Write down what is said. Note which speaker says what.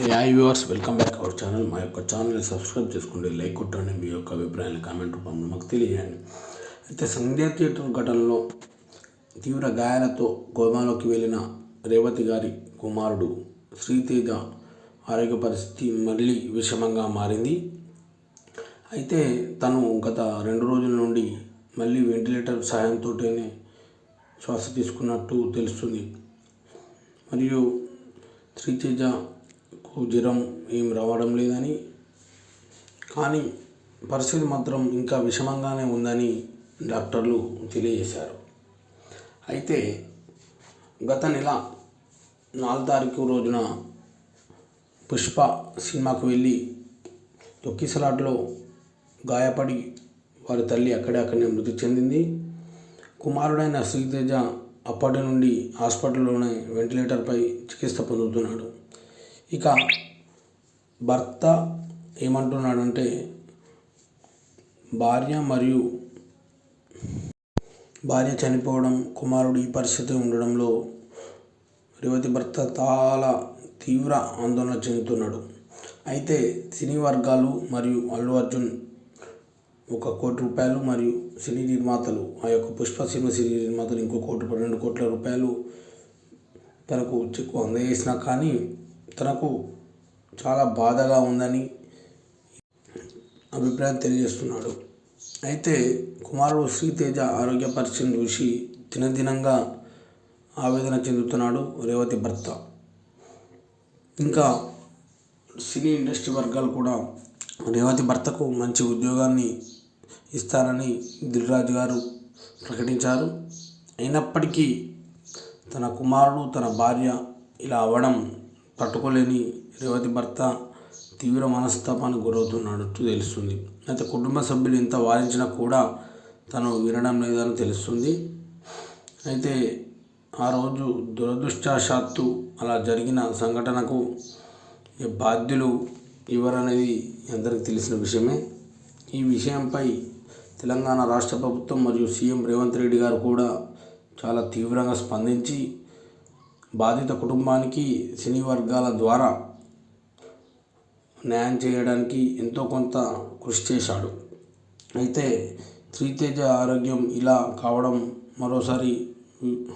Speaker 1: Viewers, welcome back our channel. మా యొక్క ఛానల్ని సబ్స్క్రైబ్ చేసుకోండి, లైక్ కొట్టండి, మీ యొక్క అభిప్రాయాన్ని కామెంట్ రూపంలో మాకు తెలియజేయండి. అయితే సంధ్యా థియేటర్ ఘటనలో తీవ్ర గాయాలతో కోమాలోకి వెళ్ళిన రేవతి గారి కుమారుడు శ్రీతేజ ఆరోగ్య పరిస్థితి మళ్ళీ విషమంగా మారింది. అయితే తను గత 2 రోజుల నుండి మళ్ళీ వెంటిలేటర్ సహాయంతోనే శ్వాస తీసుకున్నట్టు తెలుస్తుంది. మరియు శ్రీతేజకు జ్వరం ఏం రావడం లేదని, కానీ పరిస్థితి మాత్రం ఇంకా విషమంగానే ఉందని డాక్టర్లు తెలియజేశారు. అయితే గత నెల 4 తారీఖు రోజున పుష్ప సినిమాకు వెళ్ళి తొక్కిసలాటలో గాయపడి వారి తల్లి అక్కడనే మృతి చెందింది. కుమారుడైన శ్రీతేజ అప్పటి నుండి హాస్పిటల్లోనే వెంటిలేటర్పై చికిత్స పొందుతున్నాడు. ఇక భర్త ఏమంటున్నాడంటే, భార్య చనిపోవడం, కుమారుడు ఈ పరిస్థితి ఉండడంలో రేవతి భర్త చాలా తీవ్ర ఆందోళన చెందుతున్నాడు. అయితే సినీ వర్గాలు మరియు అల్లు అర్జున్ 1 కోటి రూపాయలు మరియు సినీ నిర్మాతలు, ఆ యొక్క పుష్ప సినిమా సినీ నిర్మాతలు ఇంకో 2 కోట్ల రూపాయలు తనకు చెక్కు అందజేసినా కానీ తనకు చాలా బాధగా ఉందని అభిప్రాయం తెలియజేస్తున్నాడు. అయితే కుమారుడు శ్రీతేజ ఆరోగ్య పరిస్థితిని చూసి దినదినంగా ఆవేదన చెందుతున్నాడు రేవతి భర్త. ఇంకా సినీ ఇండస్ట్రీ వర్గాలు కూడా రేవతి భర్తకు మంచి ఉద్యోగాన్ని ఇస్తారని దిల్ రాజు గారు ప్రకటించారు. అయినప్పటికీ తన కుమారుడు, తన భార్య ఇలా అవ్వడం తట్టుకోలేని రేవతి భర్త తీవ్ర మనస్తాపానికి గురవుతున్నట్టు తెలుస్తుంది. అయితే కుటుంబ సభ్యులు ఎంత వారించినా కూడా తను వినడం లేదని తెలుస్తుంది. అయితే ఆ రోజు దురదృష్టవశాత్తు అలా జరిగిన సంఘటనకు బాధ్యులు ఎవరనేది అందరికీ తెలిసిన విషయమే. ఈ విషయంపై తెలంగాణ రాష్ట్ర ప్రభుత్వం మరియు సీఎం రేవంత్ రెడ్డి గారు కూడా చాలా తీవ్రంగా స్పందించి బాధిత కుటుంబానికి సినీ వర్గాల ద్వారా న్యాయం చేయడానికి ఎంతో కొంత కృషి చేశాడు. అయితే శ్రీతేజ ఆరోగ్యం ఇలా కావడం మరోసారి